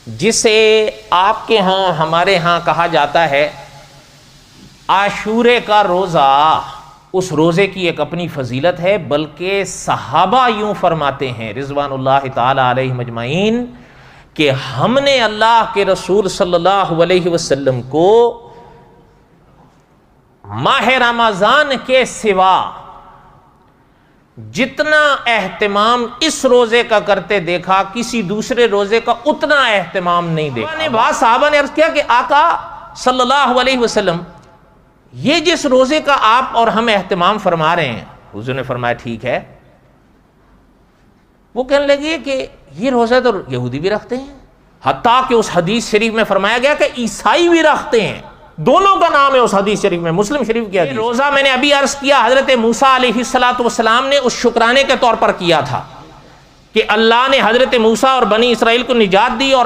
جسے آپ کے ہاں ہمارے ہاں کہا جاتا ہے عاشورے کا روزہ، اس روزے کی ایک اپنی فضیلت ہے، بلکہ صحابہ یوں فرماتے ہیں رضوان اللہ تعالی علیہم اجمعین کہ ہم نے اللہ کے رسول صلی اللہ علیہ وسلم کو ماہ رمضان کے سوا جتنا اہتمام اس روزے کا کرتے دیکھا، کسی دوسرے روزے کا اتنا اہتمام نہیں دیکھا۔ بعض صحابہ نے عرض کیا کہ آقا صلی اللہ علیہ وسلم، یہ جس روزے کا آپ اور ہم اہتمام فرما رہے ہیں، حضور نے فرمایا ٹھیک ہے۔ وہ کہنے لگے کہ یہ روزہ تو یہودی بھی رکھتے ہیں، حتیٰ کہ اس حدیث شریف میں فرمایا گیا کہ عیسائی بھی رکھتے ہیں، دونوں کا نام ہے اس حدیث شریف میں، مسلم شریف کی حدیث۔ روزہ میں نے ابھی عرض کیا حضرت موسیٰ علیہ السلام نے اس شکرانے کے طور پر کیا تھا کہ اللہ نے حضرت موسیٰ اور بنی اسرائیل کو نجات دی، اور